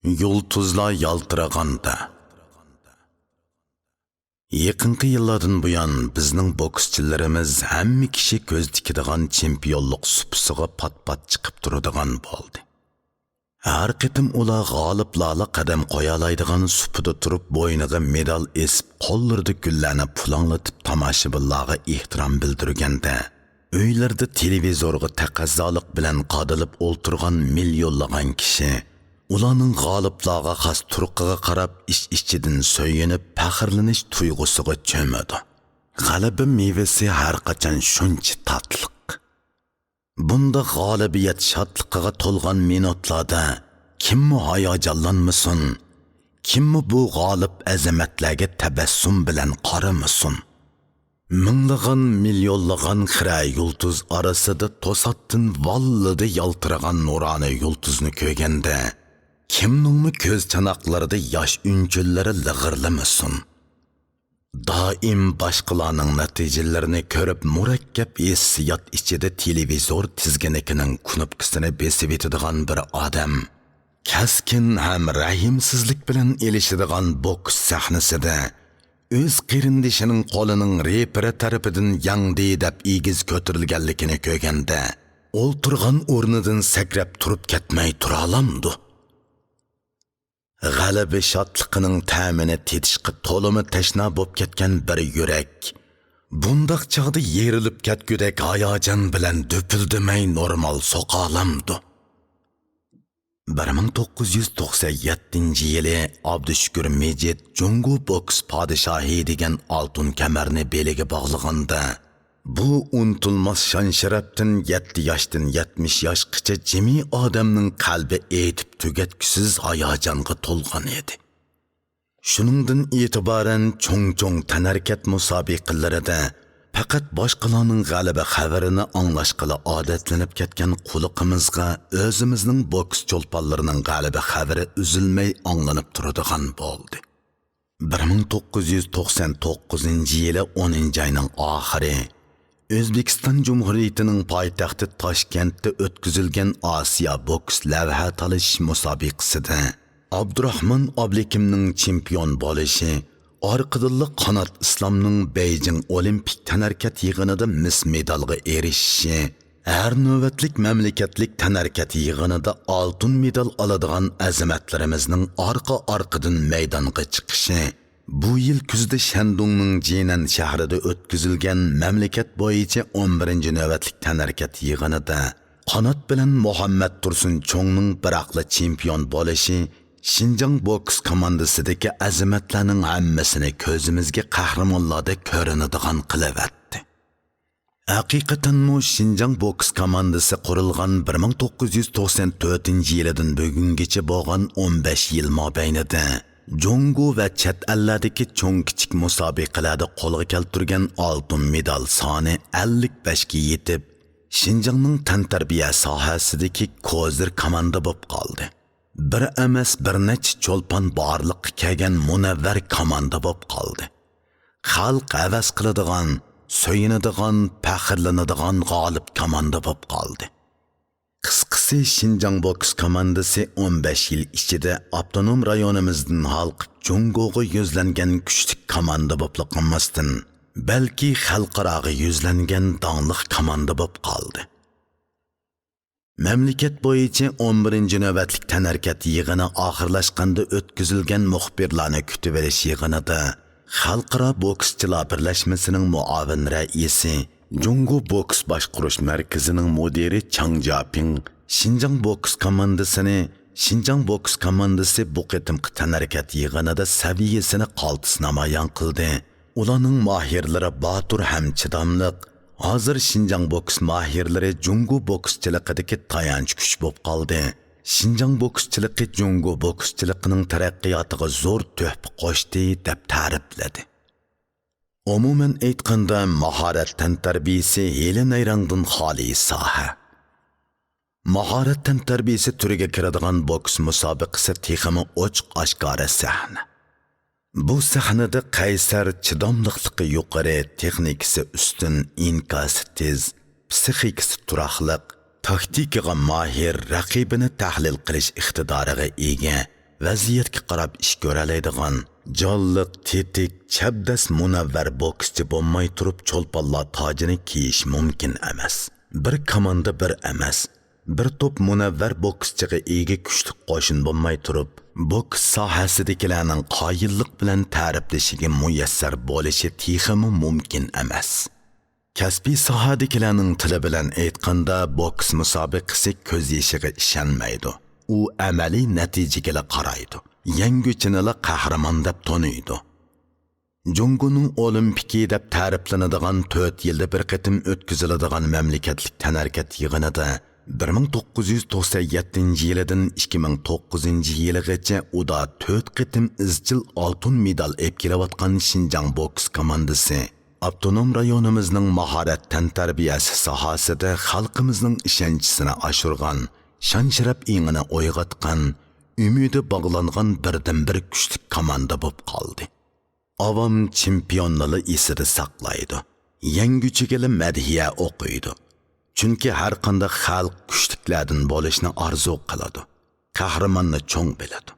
Yulduzlar yaltıraganda. Yaqinqi yillardan buyon bizning bokschilarimiz hamma kishi ko'z tikadigan chempionlik supisiga pat-pat chiqib turadigan bo'ldi. Har qitim ular g'oliblarga qadam qo'ya oladigan supida turib bo'yniga medal esib, qo'llarida gullarni pulanglatib tomoshabinlarga ehtirom bildirganda, uylarda televizorga taqazzolik bilan qadilib o'ltirgan millionlagan kishi ularning g'oliblarga xos turqiga qarab ichidan so'yinib faxrlanish tuyg'usiga cho'madi. G'alaba mevasi har qachon shuncha tatliq. Bunda g'olibiyat shodligiga to'lgan minutlarda kimmi hayajonlanmasin, kimmi bu g'olib azamatlarga tabassum bilan qaramasin. Minglagan millionlagan xira yulduz orasida to'satdan vallida yaltiragan nurani yulduzni ko'rganda kimningmi ko'z chanoqlarida yosh unchullari lig'irlamasin. Doim boshqalarning natijalarini ko'rib murakkab hissiyot ichida televizor tizginikining knopkasini besib etadigan bir odam kaskin ham rahimsizlik bilan elishadigan boks sahnasida o'z qarindishining qo'lining reperi tarafidan yangdi deb egiz ko'tarilganligini ko'rganda o'ltirgan o'rnidan sakrab turib ketmay tura olamdi. G'alaba shodligining ta'mini tetishga to'limi tashna bo'lib ketgan bir yurak bundoq chog'da yerilib ketgudek hayajon bilan do'pildimay normal soqa olamdi. 1997 yili Abdushukur Mejit Jungo boks podshohi degan oltin kamarni beliga bog'laganda bu unutilmas shon sharafdan 7 yoshdan 70 yoshgacha jami odamning qalbi etib tugatkusiz hayajonga to'lgan edi. Shuningdan e'tiboran cho'ng tanarkat musobaqalarida faqat boshqalarning g'alaba xabarini anglashqila odatlanib ketgan quliqimizga o'zimizning boks cho'lponlarining g'alaba xabari uzilmay anglanib turadigan bo'ldi. 1999 yili 10-oyning oxiri O'zbekiston Jumhuriyatining poytaxti Toshkentda o'tkazilgan Osiyo boks lavha talish musobaqasida Abdurahmon Oblikimning chempion bo'lishi, orqadilla Qanot Islomning Beijing Olimpik tanarkat yig'inida mis medalga erishishi, har navbatlik mamlakatlik tanarkat yig'inida oltin medal oladigan azamatlarimizning orqa-orqadan maydonga chiqishi, bu yil kuzda Shandongning Jinan shahrida o'tkazilgan mamlakat bo'yicha 11-navbatlik tanarkat yig'inida Qanot bilan Muhammad Tursun Cho'ngning biroqli chempion bo'lishi Şinjan boks komandasidagi azamatlarning hammasini ko'zimizga qahramonlarda ko'rinadigan qilaverdi. Haqiqatan mu Şinjan boks komandasi qurilgan 1994-yildan bugungacha bo'lgan 15 yil mobaynida Jungo va chet ellardagi cho'ng kichik musobaqalarda qo'lga keltirgan oltin medal soni 55 ga yetib, Şinjanning tantarbiya sohasidagi kozir komanda bo'lib qoldi. Bir emas bir necha cho'lpon borliq kelgan munavvar komanda bo'lib qoldi. Xalq havas qiladigan, so'yinadigan, faxrlanadigan g'olib komanda bo'lib qoldi. Qisqasi Şinjan boks komandasi 15 yil ichida avtonom rayonimizdan xalq Jungoga yuzlangan kuchli komanda bo'lib qolmasdan, balki xalqaroga yuzlangan dongli komanda bo'lib qoldi. Mamlakat bo'yicha 11-navbatlik tanarkat yig'ini oxirlashganda o'tkazilgan muxbirlarni kutib olish yig'inida Xalqaro bokschilar birlashmasining muavin raisi, Jungo boks boshqarish markazining mudiri Chang Japing Şinjan boks komandasi bu qitimqi tanarkat yig'inida saviyasini qaltis namoyon qildi. Ularning mohirlari botur ham chidamliq. Hozir Şinjan boks mahirlari Jungo bokschiligidagi tayanch kuch bo'lib qoldi. Şinjan bokschiligi Jungo bokschiligining taraqqiyotiga zo'r tuhfa qo'shdi deb ta'rifladi. Umuman aytganda mahorat tarbiyasi heli nayrangdan xoli soha. Mahorat tarbiyasi turiga kiradigan boks musobaqasi texmi ochiq oshkora sahna. Bu sahnada qaysar chidamliqligi yuqori, texnikasi ustun, inkasi tez, psixikasi turaqliq, taktikaga mahir, raqibini tahlil qilish iqtidoriga ega, vaziyatga qarab ish ko'ralaydigan, jonliq, tetik, chabdas munavvar bokschi bo'lmay turib cho'lponlar tojini kiyish mumkin emas. Bir komanda bir emas. Bir to'p munavvar bokschiga ega kuchli qo'shin bo'lmay turib, boks sohasidagilarning qoyillik bilan ta'riflashiga muyassar bo'lishi texmi mumkin emas. Kasbiy sohadagilarning tili bilan aytganda, boks musobaqasi ko'z yoshiga ishonmaydi. U amaliy natijaga qaraydi. Yangichini qahramon deb toniydi. Jungoning olimpiki deb ta'riflanadigan 4 yilda bir qatim o'tkaziladigan mamlakatlik tanarkat yig'inida 1997-yildan 2009-yilgacha uda 4 qatim izchil oltin medal olib kelayotgan Xinjiang boks komandasi avtonom rayonimizning mahorat tarbiyasi sohasida xalqimizning ishonchisini oshirgan, shon-sharaf ingini o'yg'atgan, umidi bog'langan birdan-bir kuchli komanda bo'lib qoldi. Avam chempionlari esida saqlaydi. Yangichiga madhiya o'qiydi. Chunki har qanday xalq kuchliklardan bo'lishni orzu qiladi. Qahramonni cho'ng biladi.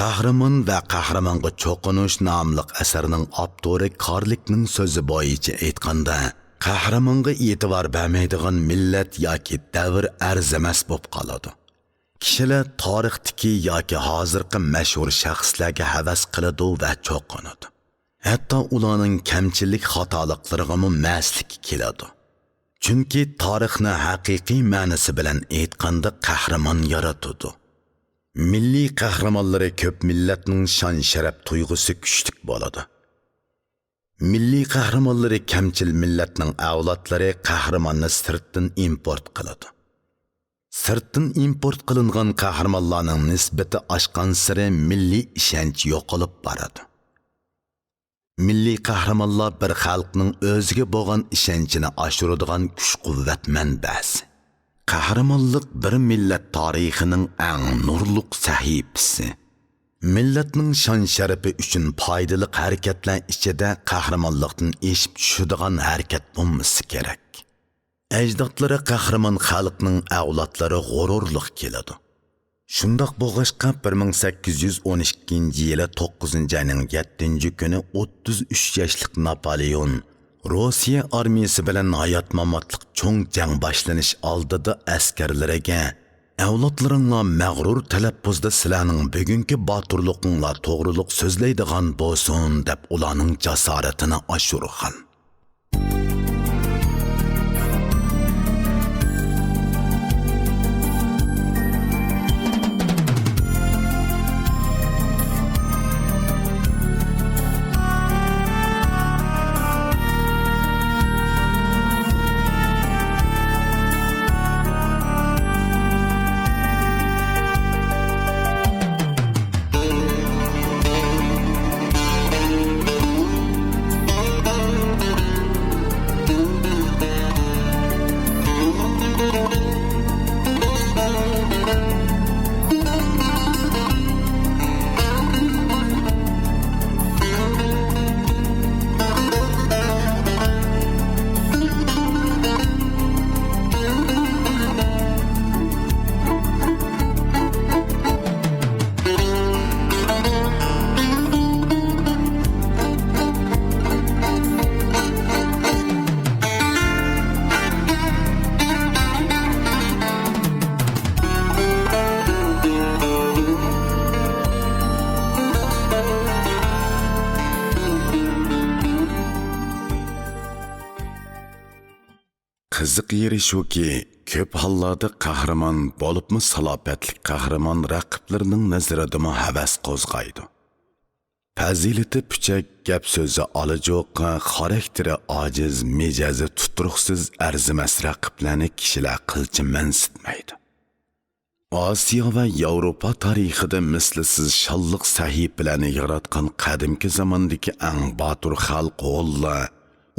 Qahramon va qahramonga cho'qinish nomli asarning avtori Karlikning so'zi bo'yicha aytganda, qahramonga e'tibor bermaydigan millat yoki davr arzimas bo'lib qoladi. Kishilar tarixdagi yoki hozirgi mashhur shaxslarga havas qiladi va cho'qinadi. Hatto ularning kamchilik xatoliklariga maslik keladi. Chunki tarixni haqiqiy ma'nosi bilan aytganda qahramon yaratadi. Milliy qahramonlari ko'p millatning shon-sharaf tuyg'usi kuchli bo'ladi. Milliy qahramonlari kamchil millatning avlodlari qahramonni sirtdan import qiladi. Sirtdan import qilingan qahramonlarning nisbati oshgan sari milliy ishonch yo'qolib boradi. Milliy qahramonlar bir xalqning o'ziga bo'lgan ishonchini oshiradigan kuch-quvvat manbasi. Qahramonlik bir millat tarixining eng nurliq sahifasi. Millatning shon-sharafi uchun foydali harakatlar ichida qahramonlikdan eshib tushadigan harakat bo'lmasi kerak. Ajdodlari qahramon xalqning avlodlari g'ururliq keladi. Shundoq bo'lg'achqa 1812-yili 9-oyning 7-kuni 33 yoshli Napoleon Rossiya armiyasi bilan hayot-mamotlik cho'ng jang boshlanish oldida askarlariga avlodlaringlar mag'rur talaffuzda sizlarning bugungi boturliqinglar to'g'riliq so'zlaydigan bo'lsin deb ularning jasoratini oshirgan. Qiziq yeri shuki, ko'p hollarda qahramon bo'libmi salobatli qahramon raqiblarining nazaridami havas qo'zg'aydi. Fazilati puchak, gap so'zi olajoq, xarakteri ojiz, mijozi tutruqsiz arzimas raqiblarni kishilar qilchi mansitmaydi. Osiyo va Yevropa tarixida mislsiz shalliq sahifalarni yaratgan qadimki zamondagi eng botur xalq o'llar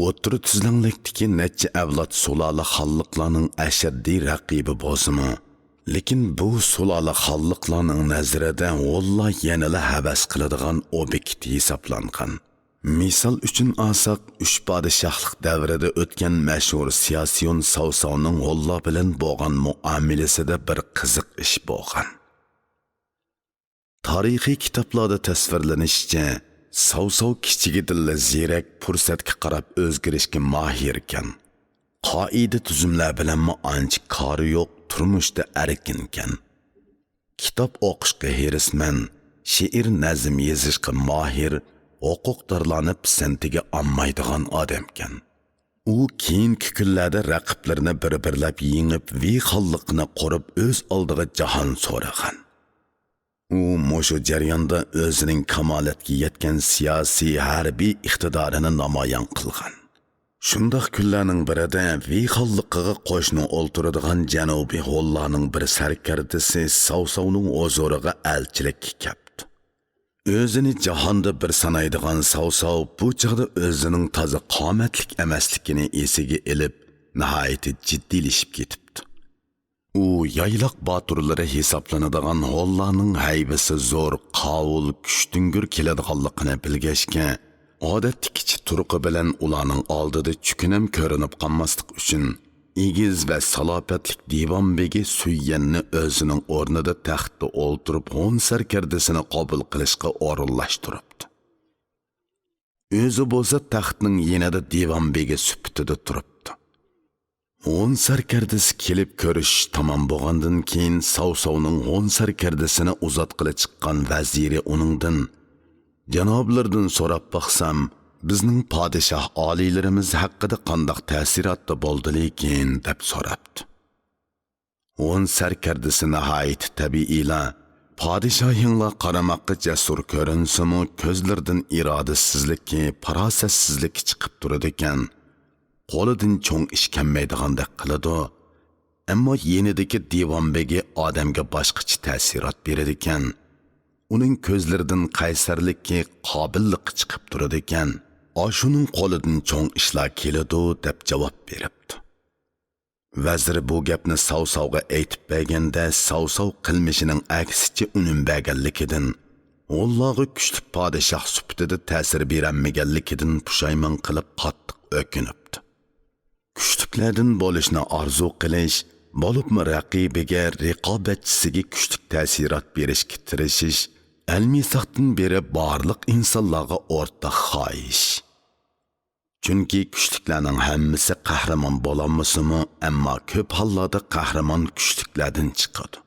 o'tir tuzlanlikdagi necha avlod sulola xalliqlarning ashaddiy raqibi bo'lsimi, lekin bu sulola xalliqlarning nazarida o'llar yanada havas qiladigan obyekt hisoblangan. Misol uchun olsak, 3 podshohlik davrida o'tgan mashhur Siyosiyon Savsovning o'llar bilan bo'lgan muomalasida bir qiziq ish bo'lgan. tarixiy kitoblarda tasvirlanishicha, Savsav kichigidilla ziyrak fursatga qarab o'zgarishga mahir ekan. Qoida tuzumlar bilan ancha kori yo'q, turmushda erkin ekan. Kitob o'qishga herisman, she'r nazm yozishga mahir, huquqdorlarni pisantiga olmaydigan odam ekan. U keyingi kunlarda raqiblarini bir-birlab yengib, vixonliqni qurib o'z oldiga jahon so'ragan. U mushu jarayonda o'zining kamolatga yetgan siyosiy harbiy iqtidorini namoyon qilgan. Shundoq kunlarning birida vixonliqiga qo'shni o'ltiradigan Janubiy Hollarning bir sarkardasi Savsavning huzuriga elchilikka keldi. O'zini jahonda bir sanaydigan Savsav bu chog'da o'zining toza qomatlik emasligini esiga ilib, nihoyatda jiddiylashib ketibdi. U yayloq boturlari hisoblanadigan Hollarning haybasi zo'r, qovul, kuchtungur keladiganligini bilgachga, odatdagi turqi bilan ularning oldida chukunam ko'rinib qolmaslik uchun egiz va salobatlik Divonbegi Suyyanni o'zining o'rnida taxtda o'ltirib, Hon sarkardasini qabul qilishga o'rinlashtiribdi. O'zi bo'lsa taxtning yanada Divonbegi sifatida turibdi. Hon sarkardasi kelib ko'rish tamom bo'lgandan keyin Savsavning Hon sarkardasini uzatqili chiqqan vaziri uningdan: "Janoblardan so'rab baqsam, bizning podshoh oliylarimiz haqida qanday ta'sirotda bo'ldi-lekin?" deb so'rabdi. Hon sarkardasi nihoyat tabiiyla, podshohinglar qaramoqqa jasur ko'rinsimi, ko'zlaridan irodasizlikki, farosatsizlik chiqib turadi ekan. Qo'lidan cho'ng ish kelmaydigandek qiladi. Ammo yenidagi Divonbegi odamga boshqacha ta'sirot beradi ekan. Uning ko'zlaridan qaysarlikki, qobillik chiqib turadi ekan. Shuning qo'lidan cho'ng ishlar keladi deb javob beribdi. Vazir bu gapni Savsavga aytib berganda, Savsav qilmishining aksicha ununbaganligidan, Allohga kuchli podshoh sifatida ta'sir bermaganligidan pushaymon qilib qattiq o'kinibdi. Kuchliklardan bo'lishni orzu qilish, bo'libmi raqibiga, raqobatchisiga kuchli ta'sirot berishga tirishish, almisoqdan beri barliq insonlarga o'rtaq xohish. Chunki kuchliklarning hammasi qahramon bo'lolmasimi, ammo ko'p hollarda qahramon kuchliklardan chiqadi.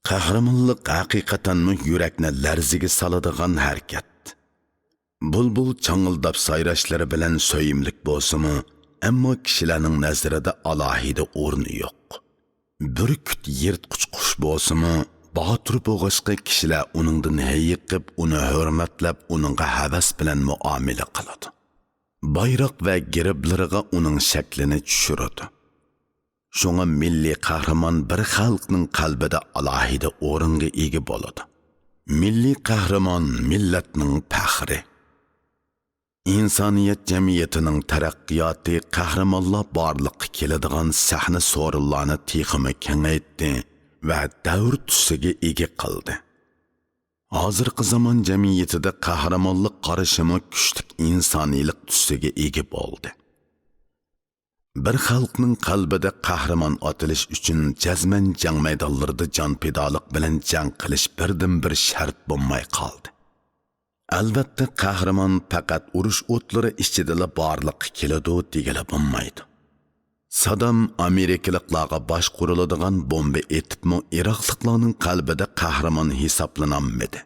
Qahramonlik haqiqatanmi yurakni larziga soladigan harakat. Bulbul changildab sayrashlari bilan so'yimlik bo'lsimi, ammo kishilarning nazarida alohida o'rni yo'q. Burkut yirtqich qush bo'lsimi, botur bo'g'ishqa kishilar uningdan hayiqib, uni hurmatlab, uningga havas bilan muomala qiladi. Bayroq va giriblariga uning shaklini tushiradi. Shunga milliy qahramon bir xalqning qalbida alohida o'ringa ega bo'ladi. Milliy qahramon millatning faxri. İnsaniyet jamiyatining taraqqiyoti qahramonlar borliqqa keladigan sahna so'rinlarni texmi kengaytdi va davr tusiga ega qildi. Hozirgi zamon jamiyatida qahramonlik qarashimi kuchli insoniylik tusiga ega bo'ldi. Bir xalqning qalbida qahramon otilish uchun jazman jang maydonlarida jon fidolik bilan jang qilish birdan bir shart bo'lmay qoldi. Albatta qahramon faqat urush o'tlari ichidala borliqqa keladi degala bo'lmaydi. Saddam Amerikaliklarga bosh quriladigan bomba etibmi Iroqliklarning qalbida qahramon hisoblanamidi.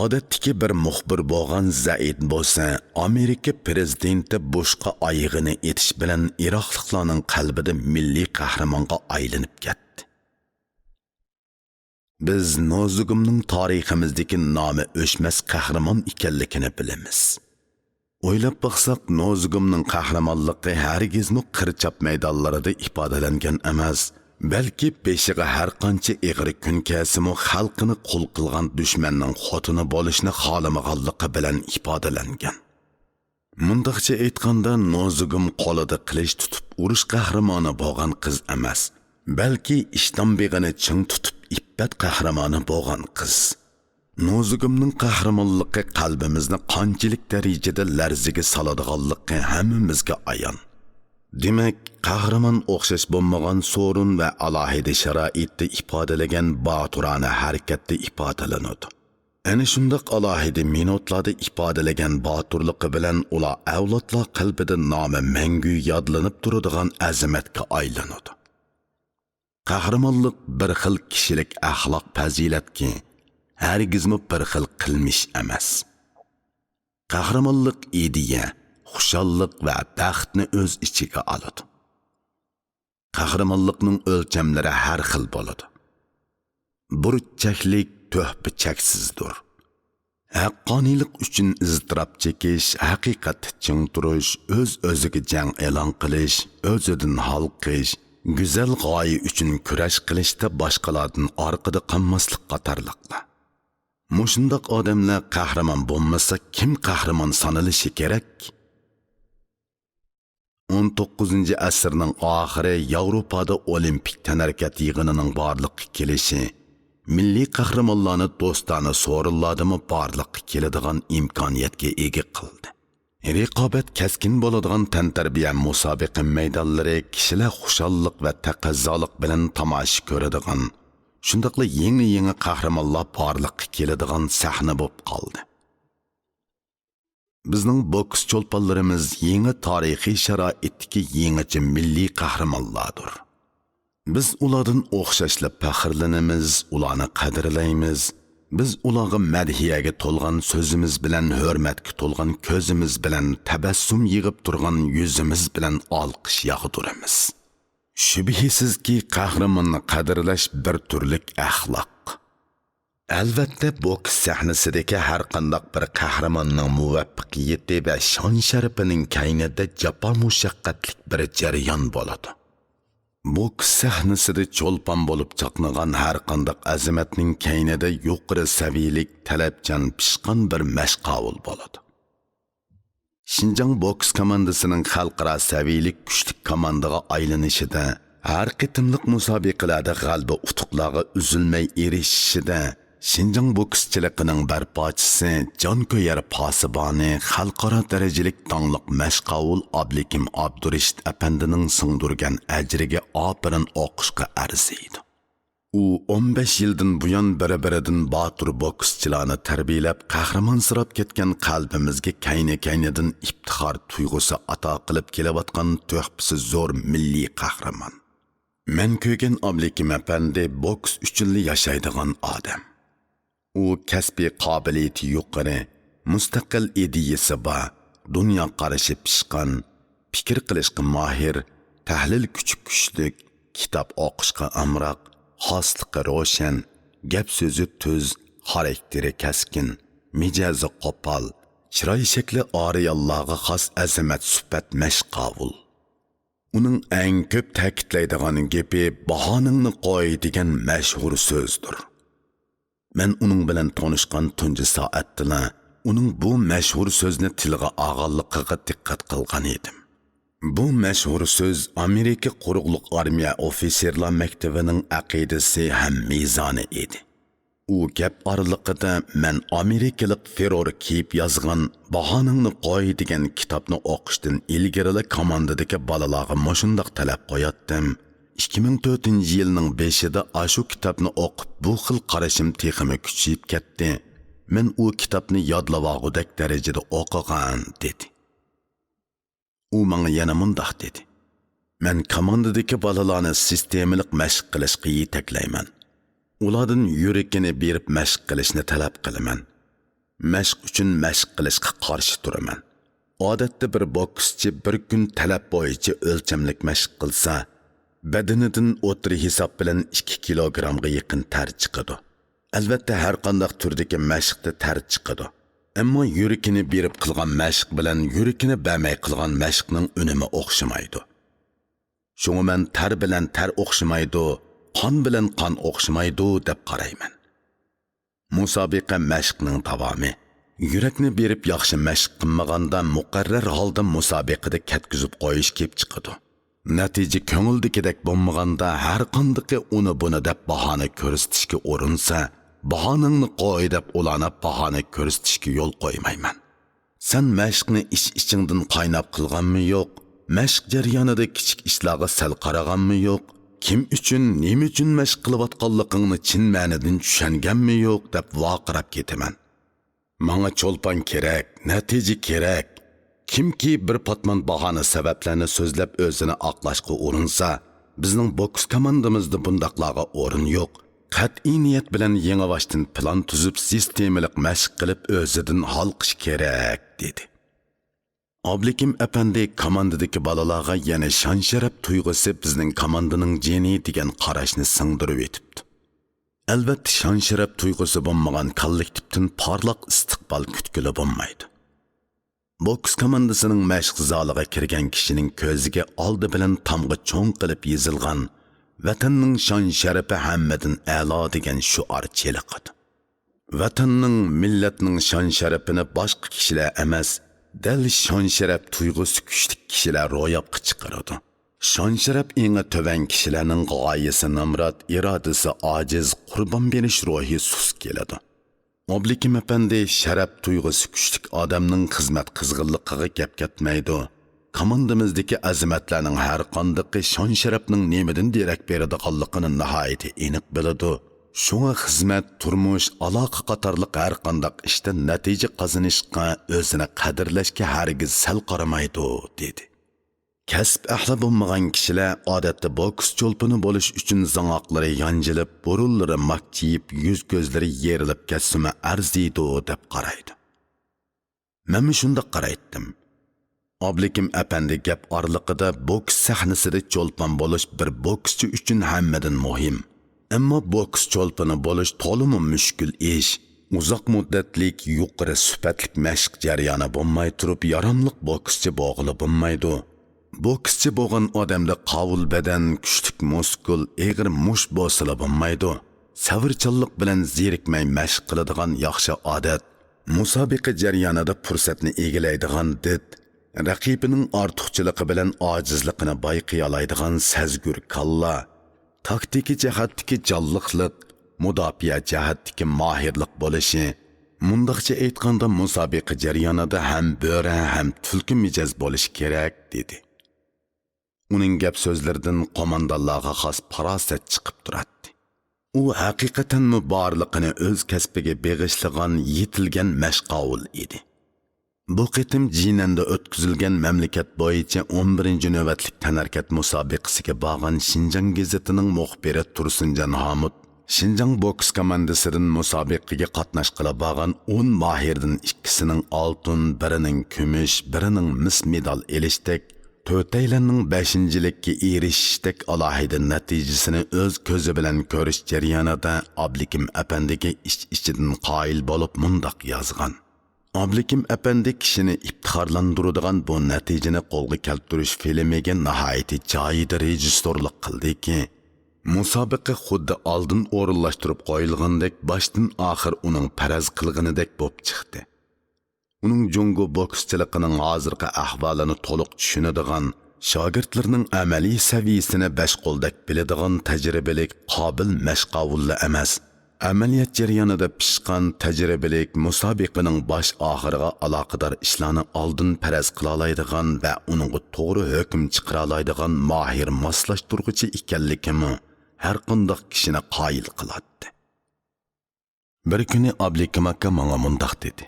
Odatdagi bir muxbir bo'lgan Zaid bo'lsa, Amerika prezidenti Bushga oyig'ini etish bilan Iroqliklarning qalbida milliy qahramonga aylanib ketdi. Biz Nozugumning tariximizdagi nomi o'chmas qahramon ekanligini bilamiz. O'ylab baqsaq, Nozugumning qahramonligi hargizmi qirchap maydonlarida ifodalangan emas, balki beshiga har qancha ig'ri kun kelsimi xalqini qul qilgan dushmanning xotini bo'lishni xohlamaganligi bilan ifodalangan. Mundaqcha aytganda, Nozugum qo'lida qilich tutib urush qahramoni bo'lgan qiz emas, balki ishdan beg'ini ching tutib iffat qahramoni bo'lgan qiz. Nozugumning qahramonligi qalbimizni qanchalik darajada larziga soladiganligi hammamizga ayon. Demak, qahramon o'xshash bo'lmagan so'rin va alohida sharoitda ifodalagan boturona harakatda ifodalanadi. Ana shundaq alohida minutlarda ifodalagan boturligi bilan ular avlodlar qalbida nomi mangu yodlanib turadigan azamatga aylanadi. Qahramonlik bir xil kishilik axloq fazilatki, hargizmi bir xil qilmish emas. Qahramonlik ideya, xushallik va baxtni o'z ichiga oladi. Qahramonlikning o'lchamlari har xil bo'ladi. Burchaklik töhbi cheksizdir. Haqqoniylik uchun iztirob chekish, haqiqat ching turish, o'z-o'ziga jang e'lon qilish, o'zidan halqish, go'zal g'oya uchun kurash qilishda boshqalardan orqada qolmaslik qatorliqlar. Mushundoq odamlar qahramon bo'lmasa, kim qahramon sanalishi kerak? 19-asrning oxiri Yevropada olimpik tanarkat yig'inining borliqqa kelishi, milliy qahramonlarni do'stona so'rinlardimi borliqqa keladigan imkoniyatga ega qildi. Raqobat kaskin bo'ladigan tantarbiya musobaqa maydonlari kishilar xushallik va taqazzolik bilan tomosha ko'radigan, shundaqla yangi qahramonlar borliqqa keladigan sahna bo'lib qoldi. Bizning boks cho'lponlarimiz yangi tarixiy sharoitdagi yangicha milliy qahramonlardir. Biz ulardan o'xshashla faxrlanamiz, ularni qadrlaymiz. Biz ularga madhiyaga to'lgan so'zimiz bilan, hurmatga to'lgan ko'zimiz bilan, tabassum yig'ib turgan yuzimiz bilan olqish yog'diramiz. Shubhisizki, qahramonni qadrlash bir turlik axloq. Albatta, boks sahnasidagi har qanday bir qahramonning muvaffaqiyati va shon-sharafining kaynida jafo mushaqqatlik bir jarayon bo'ladi. Boks sahnasida cho'lpon bo'lib chaqnagan har qanday azamatning kaynida yuqori saviyalik, talabchan, pishqon bir mashqovul bo'ladi. Xinjiang boks komandasining xalqaro saviyalik kuchli komandaga aylanishida, har qitimliq musobaqalarda g'alaba utuqlarga uzilmay erishishida Xinjiang bokschilig'ining barpochisi, jonko'yar posiboni, xalqaro darajalik dongliq mashqovul Ablekim Abdurishit apandining singdirgan ajriga opirin o'qishga arziydi. U 15 yildan buyon bir-biridan botur bokschilarni tarbiyalab, qahramon sirab ketgan qalbimizga kayni-kaynidan iftixor tuyg'usi ato qilib kelayotgan tuhfasi zo'r milliy qahramon. Men ko'rgan Ablekim apandi boks uchun yashaydigan odam. U kasbiy qobiliyati yuqori, mustaqil ideyasi bor, dunyo qarashi pishqon, fikr qilishga mohir, tahlil kuchli, kitob o'qishga amroq, xosligi ro'shan, gap so'zi tuz, xarakteri kaskin, mijozi qo'pol, chiroy shakli oriyallohga xos azamat sifat mashqovul. Uning eng ko'p ta'kidlaydigan gapi bahoningni qo'y degan mashhur so'zdir. Men uning bilan tanishgan tunji soatda uning bu mashhur so'zni tilga olganligiga diqqat qilgan edim. Bu mashhur so'z Amerika quruqliq armiya ofitserlar maktabining aqidasi ham mezoni edi. U gap oraliqida men amerikalik Ferror kiyib yozgan Bahoningni qo'y degan kitobni o'qishdan ilgari komandadagi bolalarga mushundoq talab qo'yatdim. 2004-yilning 5-ida ashu kitobni o'qib bu xil qarashim texmi kuchayib ketdi. Men u kitobni yodlavog'udek darajada o'qigan dedi. U menga yana mundaq dedi. Men komandadagi bolalarni sistemalik mashq qilishga yetaklayman. Ulardan yurakini berib mashq qilishni talab qilaman. Mashq uchun mashq qilishga qarshi turaman. Odatda bir bokschi bir kun talab bo'yicha o'lchamlik mashq qilsa, badanidan o'tri hisob bilan 2 kilogramga yaqin tar chiqadi. Albatta har qanday turdagi mashqda tar chiqadi. Ammo yurakini berib qilgan mashq bilan yurakini bermay qilgan mashqning unumi o'xshamaydi. Shunga men tar bilan tar o'xshamaydi, qon bilan qon o'xshamaydi deb qarayman. Musobaqa mashqning davomi. Yurakni berib yaxshi mashq qilmaganda muqarrar holda musobaqada ketkizib qo'yish kelib chiqadi. Natija ko'ngildagidek bo'lmaganda har qanday uni buni deb bahona ko'rsatishga urinsa, bahonangni qo'y deb ulanib bahona ko'rsatishga yo'l qo'ymayman. Sen mashqni ichingdan qaynab qilganmi yo'q? Mashq jarayonida kichik ishlarga sal qaraganmi yo'q? kim uchun, nima uchun mashq qilayotganligingni chin ma'nidan tushunganmi yo'q deb vaqirab ketaman. Menga cho'lpon kerak, natija kerak. Kimki bir patman bahona sabablarni so'zlab o'zini oqlashga urinsa, bizning boks komandamizda bundaqlarga o'rin yo'q. Qat'iy niyat bilan yengavashdan plan tuzib sistemalik mashq qilib o'zidan halqish kerak dedi. Oblikim apandi komandadagi balalarga yana shon-sharaf tuyg'usi bizning komandaning jeni degan qarashni singdirib etibdi. Albatta shon-sharaf tuyg'usi bo'lmagan kollektivdan parlaq istiqbol kutgili bo'lmaydi. Boks komandasining mashq zaliga kirgan kishining ko'ziga oldi bilan tamg'a cho'ng qilib yozilgan vatanning shon-sharafi hammadan a'lo degan shuar cheliqadi. Vatanning, millatning shon-sharafini boshqa kishilar emas, dal shon-sharaf tuyg'usi kuchli kishilar ro'yobga chiqaradi. Shon-sharaf eng tovan kishilarning g'oyasi namrat, irodasi ojiz, qurbon berish ruhi sus keladi. Oblikim apandi sharaf tuyg'usi kuchli odamning xizmat qizg'inligiga gap ketmaydi. Komandamizdagi azimatlarning har qanday shon-sharafning nemadan derak beradiganligini nihoyatda aniq biladi. Shunga xizmat, turmush, aloqa qatorliq har qanday ishda natija qozonishga, o'zini qadrlashga hargiz sal qaramaydi dedi. Kasb ahli bo'lmagan kishilar odatda boks cho'lpini bo'lish uchun zangoqlari yanjilib, burullari makchiyib, yuz ko'zlari yerilib katsima arziydi deb qaraydi. Men shunda qaraydim. Oblikim apandi gap orliqida boks sahnasida cho'lpon bo'lish bir bokschi uchun hammadan muhim. Ammo boks cho'lpini bo'lish to'liq mushkul ish. Uzoq muddatlik, yuqori sifatli mashq jarayoni bo'lmay turib, yaramliq bokschi bo'g'ili bo'lmaydi. Bokschi bo'lgan odamda qovul badan, kuchli muskul, egri mush bosila bo'lmaydi. Savrchanlik bilan zerikmay mashq qiladigan yaxshi odat, musobaqa jarayonida fursatni egallaydigan did, raqibining ortiqchiligi bilan ojizligini bayqiy oladigan sezgur kalla, taktiki jihatdagi jonliqlik, mudofaa jihatdagi mohirlik bo'lishi, mundaqcha aytganda musobaqa jarayonida ham bo'ra ham tulki mijoz bo'lishi kerak dedi. Uning gap so'zlaridan qo'mondonlarga xos farosat chiqib turadi. U haqiqatan muborliqini o'z kasbiga beg'ishlagan, yetilgan mashqovul edi. Bu qitim Jinanda o'tkazilgan mamlakat bo'yicha 11-navbatlik tanarkat musobaqasiga borgan Shinjang gazetining muxbiri Tursunjon Hamid, Shinjang boks komandasidan musobaqaga qatnashqila borgan 10 mohirdan ikkisining oltin, birining kumush, birining mis medal elishdek, to'rtaylarning 5-likka erishishdek alohida natijasini o'z ko'zi bilan ko'rish jarayonida Oblikim apandiga ichidan qoyil bo'lib mundoq yozgan. Oblikim apandi kishini iftixorlantiradigan bu natijani qo'lga keltirish filmiga nihoyatda joyida rejissyorlik qildiki, musobaqa xuddi oldin o'rinlashtirib qo'yilgandek boshdan oxir uning faraz qilganidek bo'lib chiqdi. Uning jungo bokschilig'ining hozirgi ahvolini to'liq tushunadigan, shogirdlarning amaliy saviyasini besh qo'ldek biladigan tajribalik, qobil mashqovullar emas, amaliyat jarayonida pishqan tajribalik, musobaqaning bosh oxiriga aloqador ishlarni oldin faraz qila oladigan va uningga to'g'ri hukm chiqara oladigan mohir moslashtiruvchi ekanligini har qanday kishini qoyil qiladi. Bir kuni Oblikim aka menga mundoq dedi.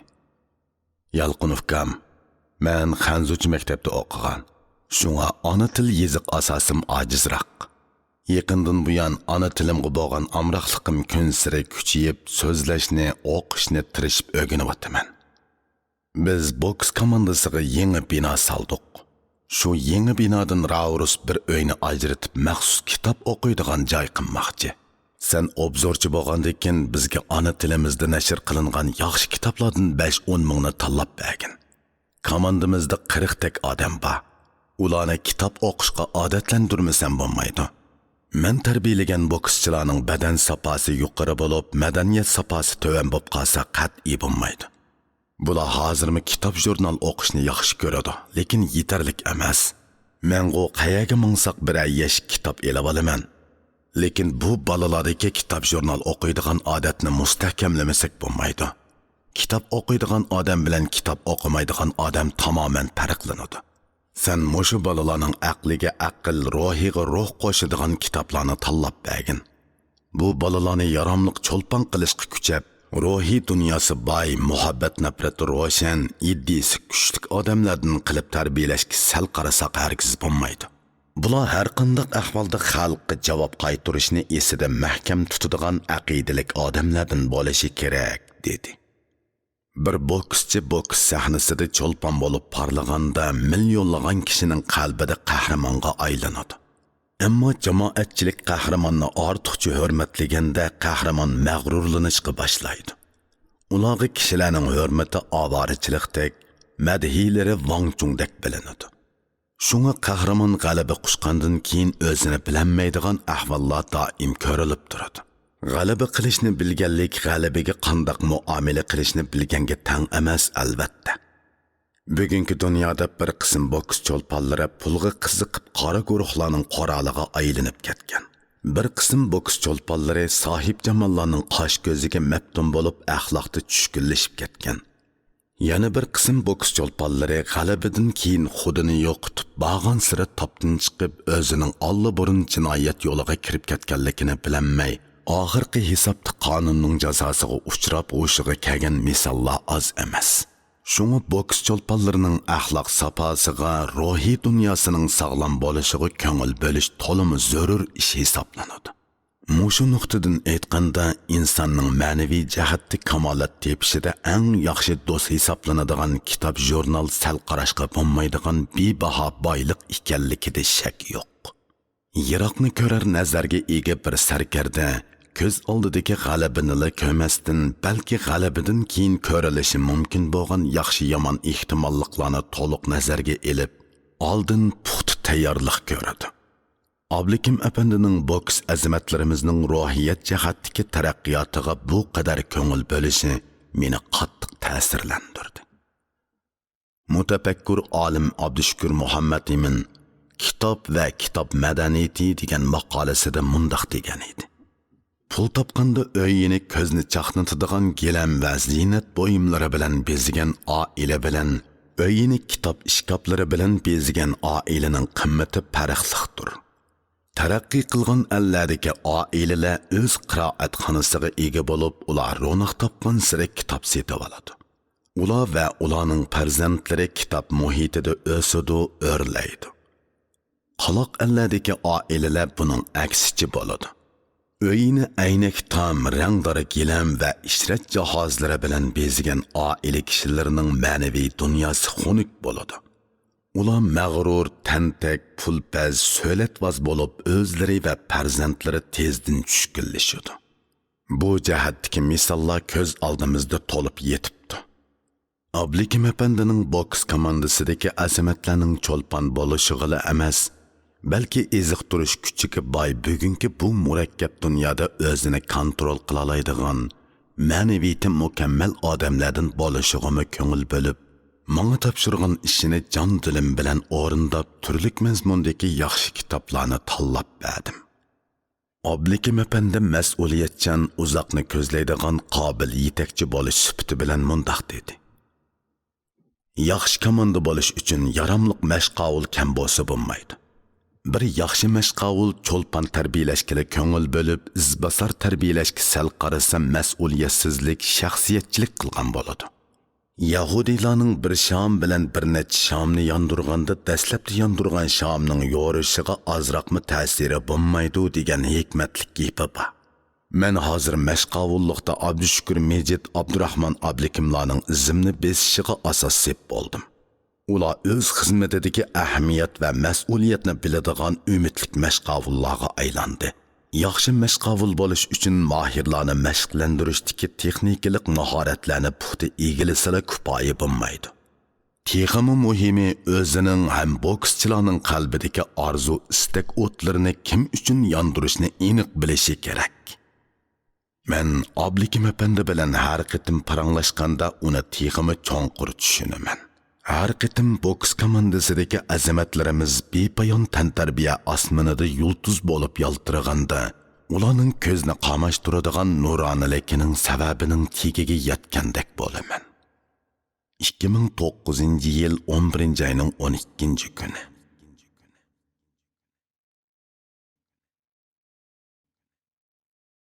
Yalqınovkam, men Xanzuchi maktabda o'qigan. Shunga ona til yeziq asosim ojizroq. Yaqindan buyon ona tilimga bo'lgan amroqliqim kun sari kuchayib, so'zlashni, o'qishni tirishib o'rganyapman. Biz boks komandasiga yangi bino soldik. Shu yangi binodan Raurus bir uyni ajratib maxsus kitob o'qiydigan joy qilmoqchi. Sen obzorchi bo'lgandan bizga ona tilimizda nashr qilingan yaxshi kitoblardan 5-10 mingni tanlab bergin. Komandamizda 40 tak odam bor. Ularni kitob o'qishga odatlantirmasam bo'lmaydi. Men tarbiyalagan bokschilarning badan saposi yuqori bo'lib, madaniyat saposi to'van bo'lib qolsa qat'iy bo'lmaydi. Bular hozirmi kitob jurnal o'qishni yaxshi ko'radi, lekin yetarlik emas. Men go qayaga mingsaq bir yash kitob elib olaman. Lekin bu balalardagi kitob jurnal o'qiydigan odatni mustahkamlamasak bo'lmaydi. Kitob o'qiydigan odam bilan kitob o'qimaydigan odam tamoman farqlanadi. Sen mushu balalarning aqliga aql, ruhiga ruh qo'shadigan kitoblarni tanlab bergin. Bu balalarni yaramliq cho'lpon qilishga kuchab, ruhiy dunyosi boy, muhabbat nafrati ro'shan, iddisi kuchlik odamlardan qilib tarbiyalashga sal qarasak hargiz bo'lmaydi. Bular har qanday ahvolda xalqqa javob qaytarishni esida mahkam tutadigan aqidalik odamlardan bo'lishi kerak, dedi. Bir bokschi boks sahnasida cho'lpon bo'lib parlaganda millionlagan kishining qalbida qahramonga aylanadi. Ammo jamoatchilik qahramonni ortiqcha hurmatlaganda qahramon mag'rurlanishga boshlaydi. Ularga kishilarning hurmati avorichilikdek, madhiyalari vangchungdek bilinadi. Shunga qahramon g'alaba quchgandan keyin o'zini bilinmaydigan ahvollar doim ko'rilib turadi. G'alaba qilishni bilganlik g'alabaga qandoq muomala qilishni bilganga tang emas albatta. Bugungi dunyoda bir qism boks cho'lponlari pulga qiziqib qora guruhlarning qoraliga aylanib ketgan. Bir qism boks cho'lponlari sohib jamollarning qosh ko'ziga maftun bo'lib axloqda tushkunlashib ketgan. Yana bir qism boks cho'lponlari g'alabadan keyin xudini yo'qotib bag'on sira topdan chiqib o'zining olli-burun jinoyat yo'liga kirib ketganligini bilinmay, oxirgi hisobda qonunning jazosiga uchrab o'shiga kelgan misollar oz emas. Shunga boks cho'lponlarining axloq safosiga, ruhiy dunyosining sog'lom bo'lishiga ko'ngil bo'lish to'liq zarur ish hisoblanadi. Mushu nuqtadan aytganda insonning ma'naviy jihatda kamolat tepishida eng yaxshi do'st hisoblanadigan kitob, jurnal sal qarashga bo'lmaydigan bebaho boyliq ekanligida shak yo'q. Yiroqni ko'rar nazarga ega bir sarkarda ko'z oldidagi g'alabini ko'masdan, balki g'alabadan keyin ko'rilishi mumkin bo'lgan yaxshi yomon ehtimolliklarni to'liq nazarga elib, oldin puxta tayyorlik ko'radi. Oblikim apandining boks azimatlarimizning ruhiyat jihatdagi taraqqiyotiga bu qadar ko'ngil bo'lishi meni qattiq ta'sirlantirdi. Mutafakkur olim Abdushukur Muhammad Imin kitob va kitob madaniyati degan maqolasida mundoq degan edi. Pul topganda o'yini ko'zni chaqnatadigan gilam va zinat buyumlari bilan bezigan oila bilan o'yini kitob ishkoplari bilan bezigan oilaning qimmati farqlidir. Taraqqiy qilgan allardagi oilalar o'z qiroatxonasiga ega bo'lib, ular ro'naq topgan sira kitob setib oladi. Ular va ularning farzandlari kitob muhitida o'sadi, o'rlaydi. Qaloq allardagi oilalar buning aksicha bo'ladi. O'yini aynak tom, rangdori gilam va ishrat jihozlari bilan bezigan oila kishilarining ma'naviy dunyosi xunuk bo'ladi. Ular mag'rur, tantak, pulpaz, so'latvoz bo'lib, o'zlari va farzandlari tezdan tushkunlashadi. Bu jihatdagi misollar ko'z oldimizda to'lib yetibdi. Oblikim apandining boks komandasidagi azamatlarning cho'lpon bo'lishig'ila emas, balki eziq turish kuchiga boy bugungi bu murakkab dunyoda o'zini kontrol qila oladigan, ma'naviyati mukammal odamlardan bo'lishig'imi ko'ngil bo'lib, menga topshirgan ishini jon dilim bilan o'rindab, turlik mazmundagi yaxshi kitoblarni tanlab berdim. Oblikim apandi mas'uliyatchan, uzoqni ko'zlaydigan qobil yetakchi bo'lish sifati bilan mundoq dedi. Yaxshi komanda bo'lish uchun yaramliq mashqovul kam bo'lsa bo'lmaydi. Bir yaxshi mashqovul cho'lpon tarbiyalashga ko'ngil bo'lib, izbosar tarbiyalashga sal qarasa mas'uliyatsizlik, shaxsiyatchilik qilgan bo'ladi. Yahudiylarning bir sham bilan bir necha shamni yondirganda dastlabda yondirgan shamning yo'rishiga ozroqmi ta'siri bo'lmaydi degan hikmatlik gapi bor. Men hozir mashqovullikda Abdushukur Mejid Abdurahmon Ablikimlarning izimni besishiga asos sep bo'ldim. Ular o'z xizmatidagi ahamiyat va mas'uliyatni biladigan umidlik mashqovullarga aylandi. Yaxshi mashqovul bo'lish uchun mahirlarni mashqlantirishdagi texnikalik mahoratlarni puxta egilsala kifoya bo'lmaydi. Texmi muhimi o'zining ham bokschilarning qalbidagi orzu istak o'tlarini kim uchun yondirishni aniq bilishi kerak. Men Oblikim apandi bilan har qitim paranglashganda uni texmi cho'nqur tushunaman. Har qitim boks komandasidagi azamatlarimiz bepoyon tantarbiya osmonida yulduz bo'lib yaltiraganda, ularning ko'zni qamashtiradigan nuroniligining sababining tegiga yetgandek bo'laman. 2009 yil 11 ayning 12 kuni.